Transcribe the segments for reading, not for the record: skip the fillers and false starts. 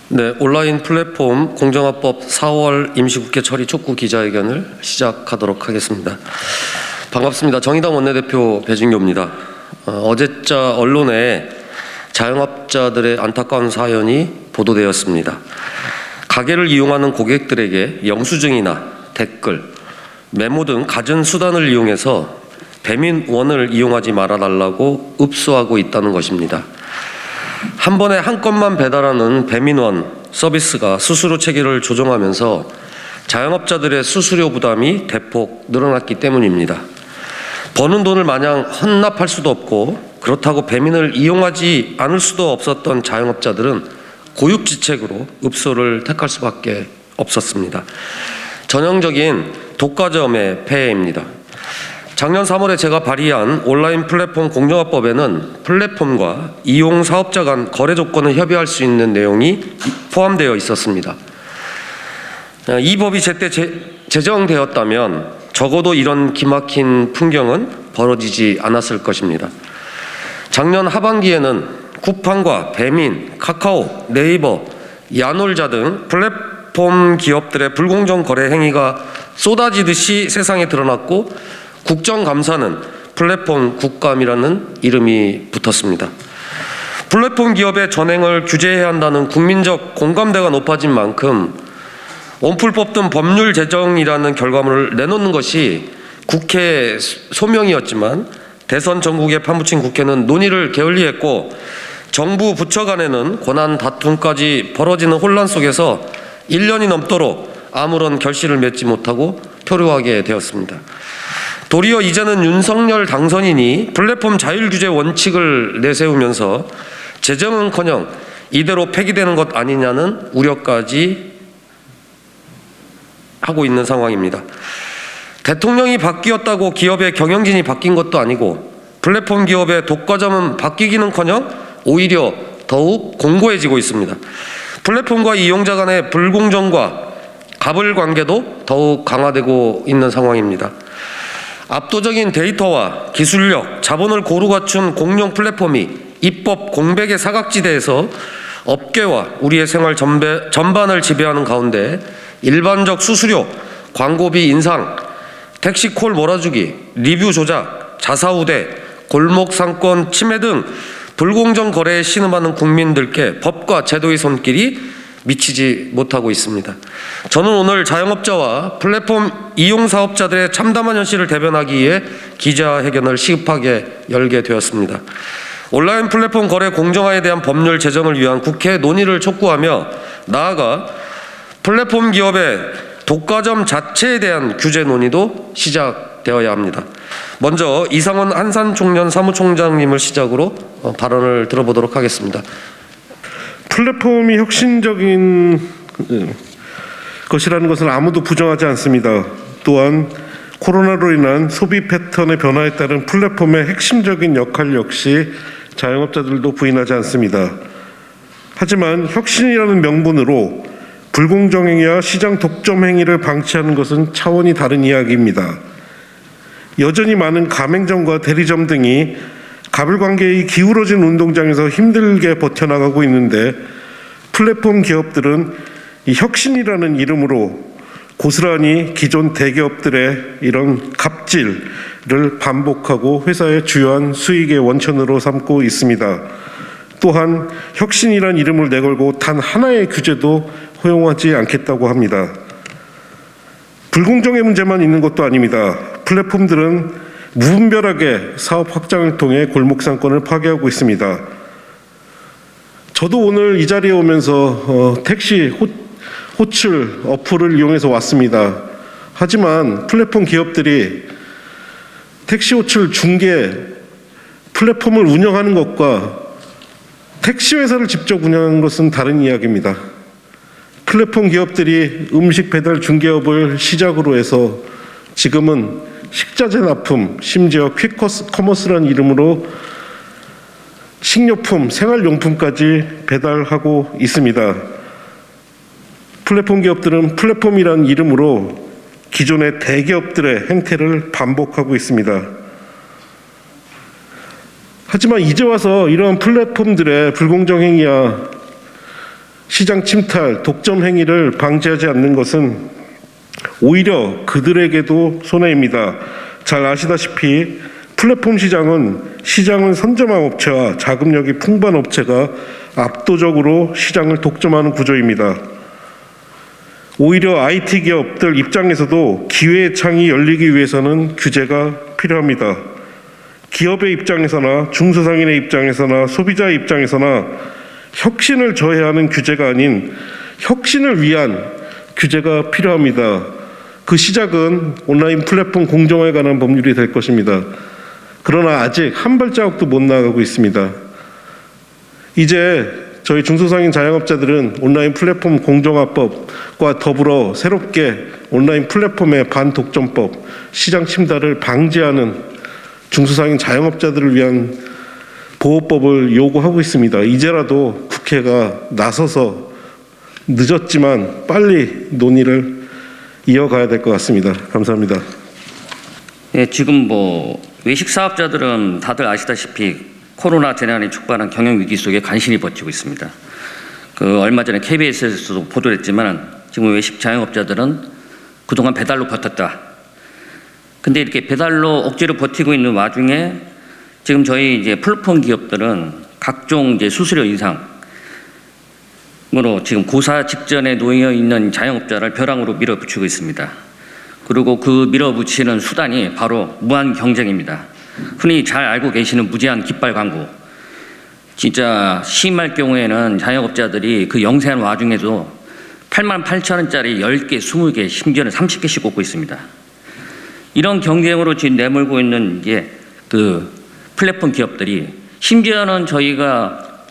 네, 온라인 플랫폼 공정화법 4월 임시국회 처리 촉구 기자회견을 시작하도록 하겠습니다. 반갑습니다. 정의당 원내대표 배진교입니다. 어제자 언론에 자영업자들의 안타까운 사연이 보도되었습니다. 가게를 이용하는 고객들에게 영수증이나 댓글, 메모 등 갖은 수단을 이용해서 배민원을 이용하지 말아달라고 읍수하고 있다는 것입니다. 한 번에 한 건만 배달하는 배민원 서비스가 수수료 체계를 조정하면서 자영업자들의 수수료 부담이 대폭 늘어났기 때문입니다. 버는 돈을 마냥 헌납할 수도 없고 그렇다고 배민을 이용하지 않을 수도 없었던 자영업자들은 고육지책으로 읍소를 택할 수밖에 없었습니다. 전형적인 독과점의 폐해입니다. 작년 3월에 제가 발의한 온라인 플랫폼 공정화법에는 플랫폼과 이용 사업자 간 거래 조건을 협의할 수 있는 내용이 포함되어 있었습니다. 이 법이 제때 제정되었다면 적어도 이런 기막힌 풍경은 벌어지지 않았을 것입니다. 작년 하반기에는 쿠팡과 배민, 카카오, 네이버, 야놀자 등 플랫폼 기업들의 불공정 거래 행위가 쏟아지듯이 세상에 드러났고 국정감사는 플랫폼 국감이라는 이름이 붙었습니다. 플랫폼 기업의 전행을 규제해야 한다는 국민적 공감대가 높아진 만큼 원풀법 등 법률 제정이라는 결과물을 내놓는 것이 국회의 소명이었지만 대선 전국에 파묻힌 국회는 논의를 게을리했고 정부 부처 간에는 권한 다툼까지 벌어지는 혼란 속에서 1년이 넘도록 아무런 결실을 맺지 못하고 표류하게 되었습니다. 도리어 이제는 윤석열 당선인이 플랫폼 자율 규제 원칙을 내세우면서 제정은커녕 이대로 폐기되는 것 아니냐는 우려까지 하고 있는 상황입니다. 대통령이 바뀌었다고 기업의 경영진이 바뀐 것도 아니고 플랫폼 기업의 독과점은 바뀌기는커녕 오히려 더욱 공고해지고 있습니다. 플랫폼과 이용자 간의 불공정과 갑을 관계도 더욱 강화되고 있는 상황입니다. 압도적인 데이터와 기술력, 자본을 고루 갖춘 공룡 플랫폼이 입법 공백의 사각지대에서 업계와 우리의 생활 전반을 지배하는 가운데 일반적 수수료, 광고비 인상, 택시콜 몰아주기, 리뷰 조작, 자사우대, 골목 상권 침해 등 불공정 거래에 신음하는 국민들께 법과 제도의 손길이 미치지 못하고 있습니다. 저는 오늘 자영업자와 플랫폼 이용 사업자들의 참담한 현실을 대변하기 위해 기자회견을 시급하게 열게 되었습니다. 온라인 플랫폼 거래 공정화에 대한 법률 제정을 위한 국회 논의를 촉구하며 나아가 플랫폼 기업의 독과점 자체에 대한 규제 논의도 시작되어야 합니다. 먼저 이상원 한산총련 사무총장님을 시작으로 발언을 들어보도록 하겠습니다. 플랫폼이 혁신적인 것이라는 것은 아무도 부정하지 않습니다. 또한 코로나로 인한 소비 패턴의 변화에 따른 플랫폼의 핵심적인 역할 역시 자영업자들도 부인하지 않습니다. 하지만 혁신이라는 명분으로 불공정 행위와 시장 독점 행위를 방치하는 것은 차원이 다른 이야기입니다. 여전히 많은 가맹점과 대리점 등이 갑을관계의 기울어진 운동장에서 힘들게 버텨나가고 있는데 플랫폼 기업들은 이 혁신이라는 이름으로 고스란히 기존 대기업들의 이런 갑질을 반복하고 회사의 주요한 수익의 원천으로 삼고 있습니다. 또한 혁신이라는 이름을 내걸고 단 하나의 규제도 허용하지 않겠다고 합니다. 불공정의 문제만 있는 것도 아닙니다. 플랫폼들은 무분별하게 사업 확장을 통해 골목 상권을 파괴하고 있습니다. 저도 오늘 이 자리에 오면서 택시 호출 어플을 이용해서 왔습니다. 하지만 플랫폼 기업들이 택시 호출 중개 플랫폼을 운영하는 것과 택시 회사를 직접 운영하는 것은 다른 이야기입니다. 플랫폼 기업들이 음식 배달 중개업을 시작으로 해서 지금은 식자재 납품, 심지어 퀵커머스라는 이름으로 식료품, 생활용품까지 배달하고 있습니다. 플랫폼 기업들은 플랫폼이라는 이름으로 기존의 대기업들의 행태를 반복하고 있습니다. 하지만 이제 와서 이러한 플랫폼들의 불공정 행위와 시장 침탈, 독점 행위를 방지하지 않는 것은 오히려 그들에게도 손해입니다. 잘 아시다시피 플랫폼 시장은 선점한 업체와 자금력이 풍부한 업체가 압도적으로 시장을 독점하는 구조입니다. 오히려 IT 기업들 입장에서도 기회의 창이 열리기 위해서는 규제가 필요합니다. 기업의 입장에서나 중소상인의 입장에서나 소비자의 입장에서나 혁신을 저해하는 규제가 아닌 혁신을 위한 규제가 필요합니다. 그 시작은 온라인 플랫폼 공정화에 관한 법률이 될 것입니다. 그러나 아직 한 발자국도 못 나가고 있습니다. 이제 저희 중소상인 자영업자들은 온라인 플랫폼 공정화법과 더불어 새롭게 온라인 플랫폼의 반독점법, 시장 침탈을 방지하는 중소상인 자영업자들을 위한 보호법을 요구하고 있습니다. 이제라도 국회가 나서서 늦었지만 빨리 논의를 이어가야 될 것 같습니다. 감사합니다. 예, 지금 외식 사업자들은 다들 아시다시피 코로나 재난이 촉발한 경영 위기 속에 간신히 버티고 있습니다. 얼마 전에 KBS에서도 보도했지만 지금 외식 자영업자들은 그동안 배달로 버텼다. 근데 이렇게 배달로 억지로 버티고 있는 와중에 지금 저희 이제 플랫폼 기업들은 각종 이제 수수료 인상으로 지금 고사 직전에 놓여 있는 자영업자를 벼랑으로 밀어붙이고 있습니다. 그리고 그 밀어붙이는 수단이 바로 무한 경쟁입니다. 흔히 잘 알고 계시는 무제한 깃발 광고. 진짜 심할 경우에는 자영업자들이 그 영세한 와중에도 88,000원짜리 10개, 20개, 심지어는 30개씩 꽂고 있습니다. 이런 경쟁으로 지금 내몰고 있는 이제 플랫폼 기업들이 심지어는 저희가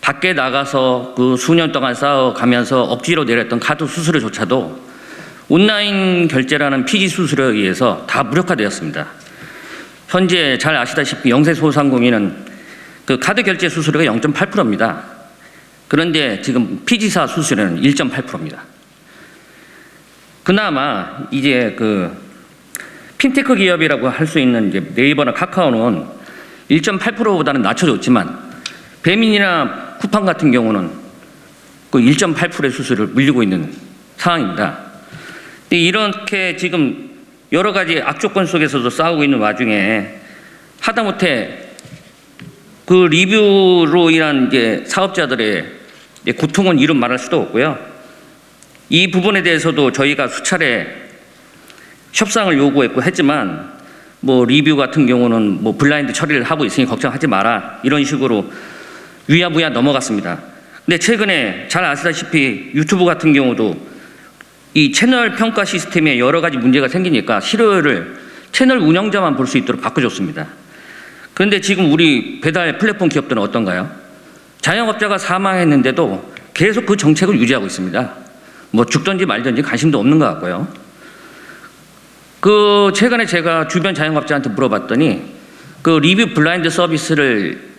밖에 나가서 그 수년 동안 쌓아가면서 억지로 내렸던 카드 수수료조차도 온라인 결제라는 피지 수수료에 의해서 다 무력화되었습니다. 현재 잘 아시다시피 영세 소상공인은 그 카드 결제 수수료가 0.8%입니다. 그런데 지금 피지사 수수료는 1.8%입니다. 그나마 이제 핀테크 기업이라고 할 수 있는 이제 네이버나 카카오는 1.8%보다는 낮춰줬지만 배민이나 쿠팡 같은 경우는 그 1.8%의 수수료를 물리고 있는 상황입니다. 근데 이렇게 지금 여러 가지 악조건 속에서도 싸우고 있는 와중에 하다못해 그 리뷰로 인한 이제 사업자들의 이제 고통은 이루 말할 수도 없고요. 이 부분에 대해서도 저희가 수차례 협상을 요구했고 했지만 리뷰 같은 경우는 블라인드 처리를 하고 있으니 걱정하지 마라 이런 식으로 위야부야 넘어갔습니다. 근데 최근에 잘 아시다시피 유튜브 같은 경우도 이 채널 평가 시스템에 여러 가지 문제가 생기니까 실효율을 채널 운영자만 볼 수 있도록 바꿔줬습니다. 그런데 지금 우리 배달 플랫폼 기업들은 어떤가요? 자영업자가 사망했는데도 계속 그 정책을 유지하고 있습니다. 죽든지 말든지 관심도 없는 것 같고요. 최근에 제가 주변 자영업자한테 물어봤더니 리뷰 블라인드 서비스를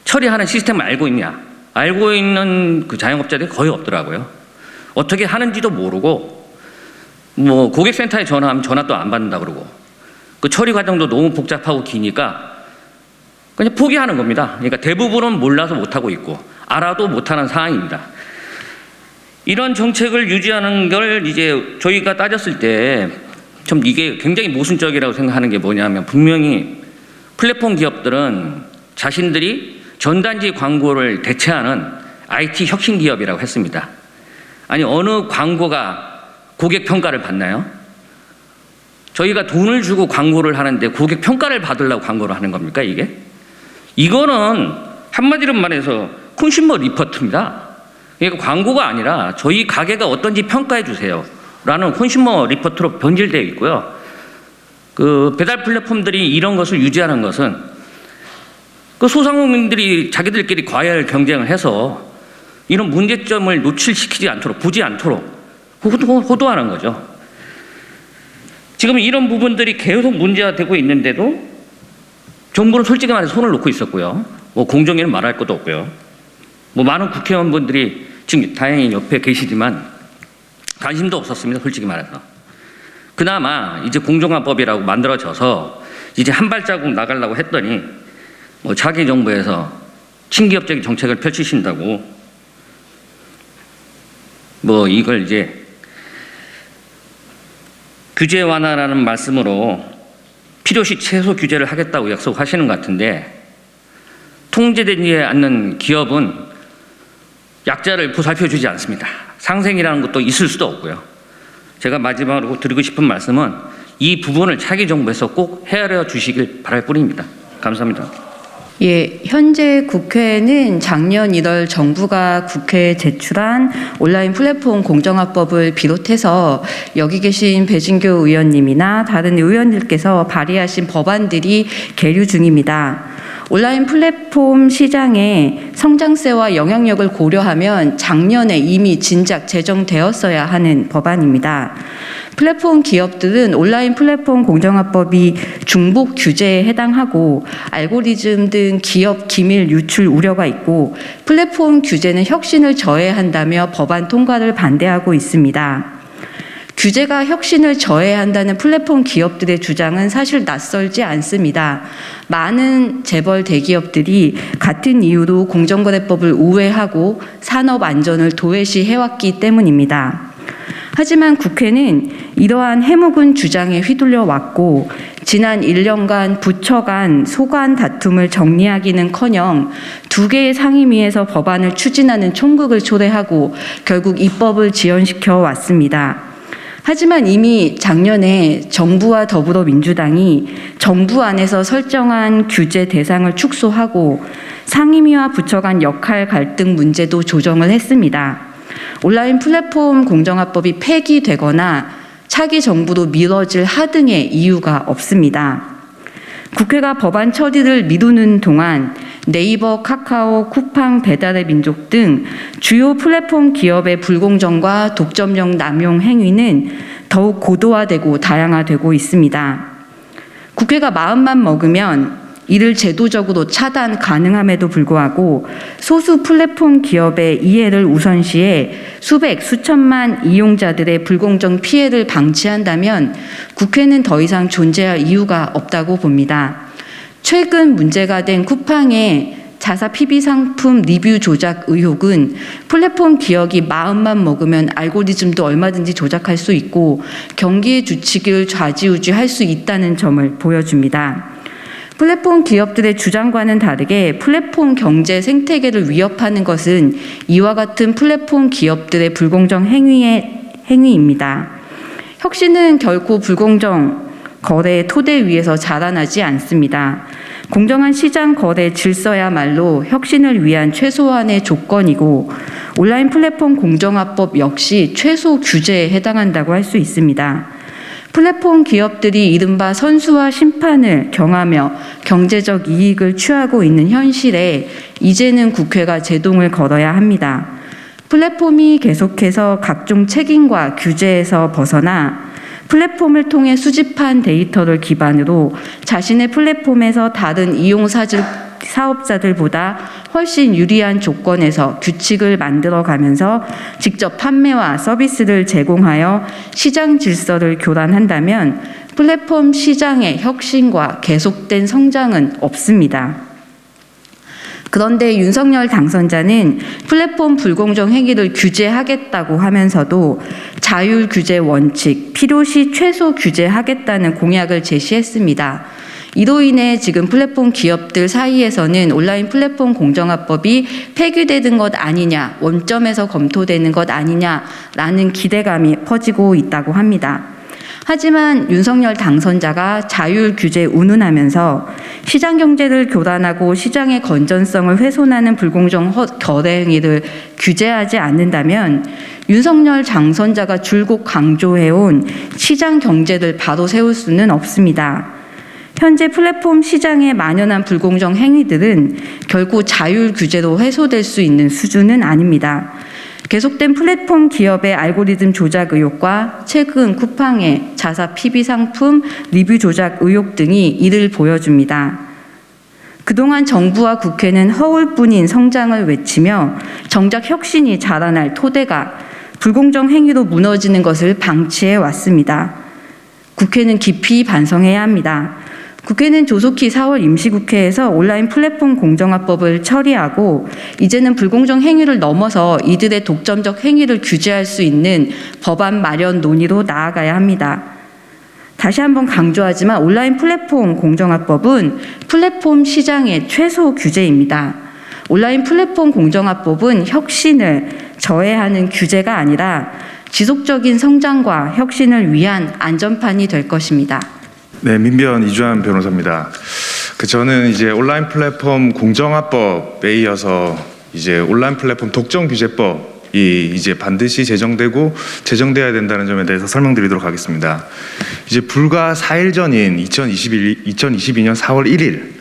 처리하는 시스템을 알고 있냐? 알고 있는 그 자영업자들이 거의 없더라고요. 어떻게 하는지도 모르고 고객센터에 전화하면 전화도 안 받는다 그러고 그 처리 과정도 너무 복잡하고 기니까 그냥 포기하는 겁니다. 그러니까 대부분은 몰라서 못하고 있고 알아도 못하는 상황입니다. 이런 정책을 유지하는 걸 이제 저희가 따졌을 때 좀 이게 굉장히 모순적이라고 생각하는 게 뭐냐면 분명히 플랫폼 기업들은 자신들이 전단지 광고를 대체하는 IT 혁신 기업이라고 했습니다. 아니 어느 광고가 고객 평가를 받나요? 저희가 돈을 주고 광고를 하는데 고객 평가를 받으려고 광고를 하는 겁니까 이게? 이거는 한마디로 말해서 컨슈머 리포트입니다. 그러니까 광고가 아니라 저희 가게가 어떤지 평가해 주세요 라는 컨슈머 리포트로 변질되어 있고요. 배달 플랫폼들이 이런 것을 유지하는 것은 소상공인들이 자기들끼리 과열 경쟁을 해서 이런 문제점을 노출시키지 않도록 보지 않도록 호도하는 거죠. 지금 이런 부분들이 계속 문제가 되고 있는데도 정부는 솔직히 말해서 손을 놓고 있었고요. 공정위는 말할 것도 없고요. 많은 국회의원분들이 지금 다행히 옆에 계시지만 관심도 없었습니다. 솔직히 말해서. 그나마 이제 공정화법이라고 만들어져서 이제 한 발자국 나가려고 했더니 자기 정부에서 친기업적인 정책을 펼치신다고 뭐 이걸 이제 규제 완화라는 말씀으로 필요시 최소 규제를 하겠다고 약속하시는 것 같은데 통제되지 않는 기업은 약자를 보살펴주지 않습니다. 상생이라는 것도 있을 수도 없고요. 제가 마지막으로 드리고 싶은 말씀은 이 부분을 차기 정부에서 꼭 헤아려 주시길 바랄 뿐입니다. 감사합니다. 예, 현재 국회는 작년 1월 정부가 국회에 제출한 온라인 플랫폼 공정화법을 비롯해서 여기 계신 배진교 의원님이나 다른 의원들께서 발의하신 법안들이 계류 중입니다. 온라인 플랫폼 시장의 성장세와 영향력을 고려하면 작년에 이미 진작 제정되었어야 하는 법안입니다. 플랫폼 기업들은 온라인 플랫폼 공정화법이 중복 규제에 해당하고 알고리즘 등 기업 기밀 유출 우려가 있고 플랫폼 규제는 혁신을 저해한다며 법안 통과를 반대하고 있습니다. 규제가 혁신을 저해한다는 플랫폼 기업들의 주장은 사실 낯설지 않습니다. 많은 재벌 대기업들이 같은 이유로 공정거래법을 우회하고 산업 안전을 도외시해왔기 때문입니다. 하지만 국회는 이러한 해묵은 주장에 휘둘려 왔고 지난 1년간 부처 간 소관 다툼을 정리하기는커녕 두 개의 상임위에서 법안을 추진하는 총극을 초래하고 결국 입법을 지연시켜 왔습니다. 하지만 이미 작년에 정부와 더불어민주당이 정부 안에서 설정한 규제 대상을 축소하고 상임위와 부처 간 역할 갈등 문제도 조정을 했습니다. 온라인 플랫폼 공정화법이 폐기되거나 차기 정부로 미뤄질 하등의 이유가 없습니다. 국회가 법안 처리를 미루는 동안 네이버, 카카오, 쿠팡, 배달의 민족 등 주요 플랫폼 기업의 불공정과 독점력 남용 행위는 더욱 고도화되고 다양화되고 있습니다. 국회가 마음만 먹으면 이를 제도적으로 차단 가능함에도 불구하고 소수 플랫폼 기업의 이해를 우선시해 수백, 수천만 이용자들의 불공정 피해를 방치한다면 국회는 더 이상 존재할 이유가 없다고 봅니다. 최근 문제가 된 쿠팡의 자사 PB 상품 리뷰 조작 의혹은 플랫폼 기업이 마음만 먹으면 알고리즘도 얼마든지 조작할 수 있고 경기의 주식을 좌지우지할 수 있다는 점을 보여줍니다. 플랫폼 기업들의 주장과는 다르게 플랫폼 경제 생태계를 위협하는 것은 이와 같은 플랫폼 기업들의 불공정 행위입니다. 혁신은 결코 불공정 거래의 토대 위에서 자라나지 않습니다. 공정한 시장 거래 질서야말로 혁신을 위한 최소한의 조건이고 온라인 플랫폼 공정화법 역시 최소 규제에 해당한다고 할 수 있습니다. 플랫폼 기업들이 이른바 선수와 심판을 경하며 경제적 이익을 취하고 있는 현실에 이제는 국회가 제동을 걸어야 합니다. 플랫폼이 계속해서 각종 책임과 규제에서 벗어나 플랫폼을 통해 수집한 데이터를 기반으로 자신의 플랫폼에서 다른 사업자들보다 훨씬 유리한 조건에서 규칙을 만들어가면서 직접 판매와 서비스를 제공하여 시장 질서를 교란한다면 플랫폼 시장의 혁신과 계속된 성장은 없습니다. 그런데 윤석열 당선자는 플랫폼 불공정 행위를 규제하겠다고 하면서도 자율 규제 원칙, 필요시 최소 규제하겠다는 공약을 제시했습니다. 이로 인해 지금 플랫폼 기업들 사이에서는 온라인 플랫폼 공정화법이 폐기되는 것 아니냐, 원점에서 검토되는 것 아니냐라는 기대감이 퍼지고 있다고 합니다. 하지만 윤석열 당선자가 자율 규제 운운하면서 시장 경제를 교란하고 시장의 건전성을 훼손하는 불공정 거래 행위를 규제하지 않는다면 윤석열 당선자가 줄곧 강조해온 시장 경제를 바로 세울 수는 없습니다. 현재 플랫폼 시장에 만연한 불공정 행위들은 결국 자율 규제로 해소될 수 있는 수준은 아닙니다. 계속된 플랫폼 기업의 알고리즘 조작 의혹과 최근 쿠팡의 자사 PB 상품 리뷰 조작 의혹 등이 이를 보여줍니다. 그동안 정부와 국회는 허울뿐인 성장을 외치며 정작 혁신이 자라날 토대가 불공정 행위로 무너지는 것을 방치해 왔습니다. 국회는 깊이 반성해야 합니다. 국회는 조속히 4월 임시국회에서 온라인 플랫폼 공정화법을 처리하고 이제는 불공정 행위를 넘어서 이들의 독점적 행위를 규제할 수 있는 법안 마련 논의로 나아가야 합니다. 다시 한번 강조하지만 온라인 플랫폼 공정화법은 플랫폼 시장의 최소 규제입니다. 온라인 플랫폼 공정화법은 혁신을 저해하는 규제가 아니라 지속적인 성장과 혁신을 위한 안전판이 될 것입니다. 네, 민변 이주환 변호사입니다. 저는 이제 온라인 플랫폼 공정화법에 이어서 이제 온라인 플랫폼 독점 규제법이 이제 반드시 제정돼야 된다는 점에 대해서 설명드리도록 하겠습니다. 이제 불과 4일 전인 2022년 4월 1일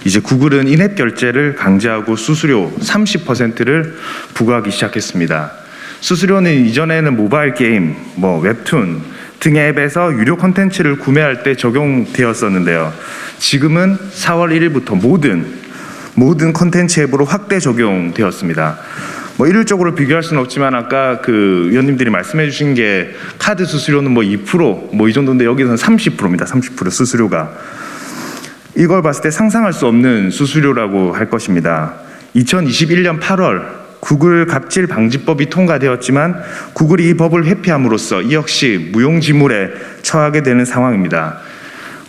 이제 구글은 인앱 결제를 강제하고 수수료 30%를 부과하기 시작했습니다. 수수료는 이전에는 모바일 게임, 웹툰 등의 앱에서 유료 콘텐츠를 구매할 때 적용되었었는데요. 지금은 4월 1일부터 모든 콘텐츠 앱으로 확대 적용되었습니다. 일률적으로 비교할 수는 없지만 아까 그 의원님들이 말씀해 주신 게 카드 수수료는 2% 이 정도인데 여기서는 30%입니다. 30% 수수료가. 이걸 봤을 때 상상할 수 없는 수수료라고 할 것입니다. 2021년 8월 구글 갑질 방지법이 통과되었지만 구글이 이 법을 회피함으로써 이 역시 무용지물에 처하게 되는 상황입니다.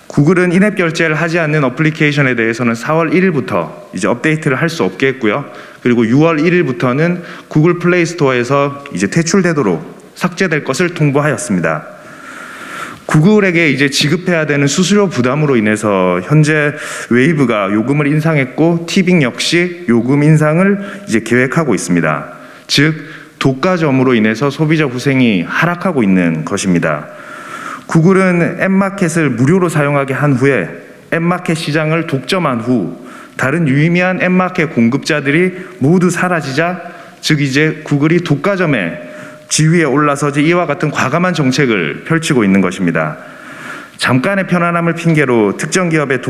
구글은 인앱 결제를 하지 않는 어플리케이션에 대해서는 4월 1일부터 이제 업데이트를 할 수 없게 했고요. 그리고 6월 1일부터는 구글 플레이 스토어에서 이제 퇴출되도록 삭제될 것을 통보하였습니다. 구글에게 이제 지급해야 되는 수수료 부담으로 인해서 현재 웨이브가 요금을 인상했고 티빙 역시 요금 인상을 이제 계획하고 있습니다. 즉 독과점으로 인해서 소비자 후생이 하락하고 있는 것입니다. 구글은 앱마켓을 무료로 사용하게 한 후에 앱마켓 시장을 독점한 후 다른 유의미한 앱마켓 공급자들이 모두 사라지자 즉 이제 구글이 독과점에 지위에 올라서지 이와 같은 과감한 정책을 펼치고 있는 것입니다. 잠깐의 편안함을 핑계로 특정 기업의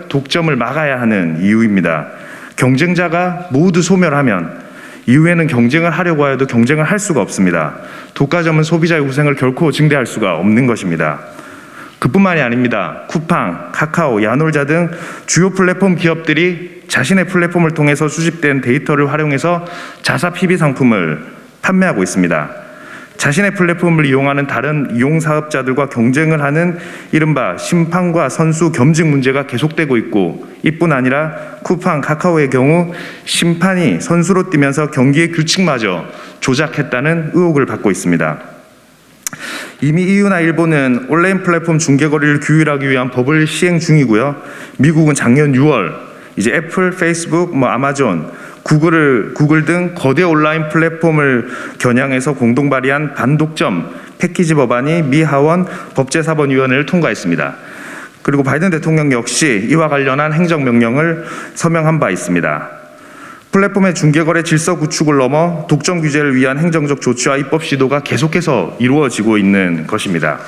독점을 막아야 하는 이유입니다. 경쟁자가 모두 소멸하면 이후에는 경쟁을 하려고 해도 경쟁을 할 수가 없습니다. 독과점은 소비자의 후생을 결코 증대할 수가 없는 것입니다. 그뿐만이 아닙니다. 쿠팡, 카카오, 야놀자 등 주요 플랫폼 기업들이 자신의 플랫폼을 통해서 수집된 데이터를 활용해서 자사 PB 상품을 판매하고 있습니다. 자신의 플랫폼을 이용하는 다른 이용 사업자들과 경쟁을 하는 이른바 심판과 선수 겸직 문제가 계속되고 있고 이뿐 아니라 쿠팡, 카카오의 경우 심판이 선수로 뛰면서 경기의 규칙마저 조작했다는 의혹을 받고 있습니다. 이미 EU나 일본은 온라인 플랫폼 중개 거래를 규율하기 위한 법을 시행 중이고요. 미국은 작년 6월 이제 애플, 페이스북, 아마존, 구글 등 거대 온라인 플랫폼을 겨냥해서 공동 발의한 반독점 패키지 법안이 미 하원 법제사법위원회를 통과했습니다. 그리고 바이든 대통령 역시 이와 관련한 행정명령을 서명한 바 있습니다. 플랫폼의 중개거래 질서 구축을 넘어 독점 규제를 위한 행정적 조치와 입법 시도가 계속해서 이루어지고 있는 것입니다.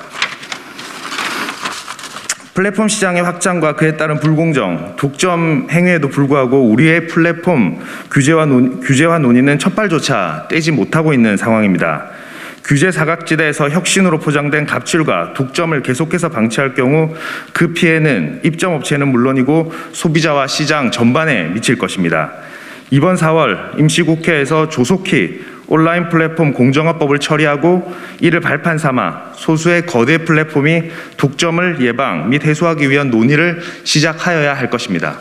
플랫폼 시장의 확장과 그에 따른 불공정, 독점 행위에도 불구하고 우리의 플랫폼 규제와 논의는 첫발조차 떼지 못하고 있는 상황입니다. 규제 사각지대에서 혁신으로 포장된 갑질과 독점을 계속해서 방치할 경우 그 피해는 입점업체는 물론이고 소비자와 시장 전반에 미칠 것입니다. 이번 4월 임시국회에서 조속히 온라인 플랫폼 공정화법을 처리하고 이를 발판 삼아 소수의 거대 플랫폼이 독점을 예방 및 해소하기 위한 논의를 시작하여야 할 것입니다.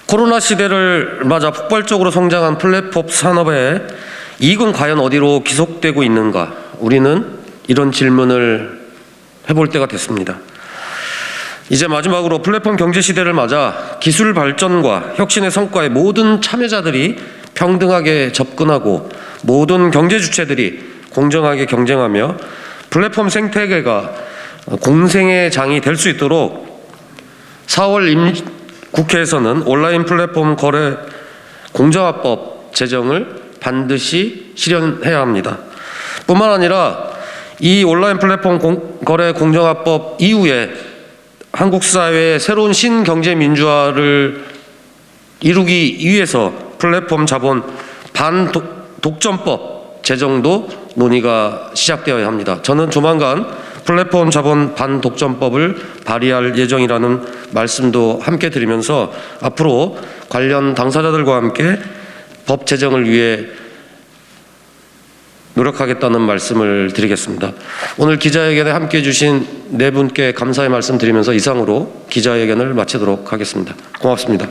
코로나 시대를 맞아 폭발적으로 성장한 플랫폼 산업의 이익은 과연 어디로 기속되고 있는가? 우리는 이런 질문을 해볼 때가 됐습니다. 이제 마지막으로 플랫폼 경제 시대를 맞아 기술 발전과 혁신의 성과에 모든 참여자들이 평등하게 접근하고 모든 경제 주체들이 공정하게 경쟁하며 플랫폼 생태계가 공생의 장이 될 수 있도록 4월 국회에서는 온라인 플랫폼 거래 공정화법 제정을 반드시 실현해야 합니다. 뿐만 아니라 이 온라인 플랫폼 거래 공정화법 이후에 한국 사회의 새로운 신경제 민주화를 이루기 위해서 플랫폼 자본 반독점법 제정도 논의가 시작되어야 합니다. 저는 조만간 플랫폼 자본 반독점법을 발의할 예정이라는 말씀도 함께 드리면서 앞으로 관련 당사자들과 함께 법 제정을 위해 노력하겠다는 말씀을 드리겠습니다. 오늘 기자회견에 함께해 주신 네 분께 감사의 말씀 드리면서 이상으로 기자회견을 마치도록 하겠습니다. 고맙습니다.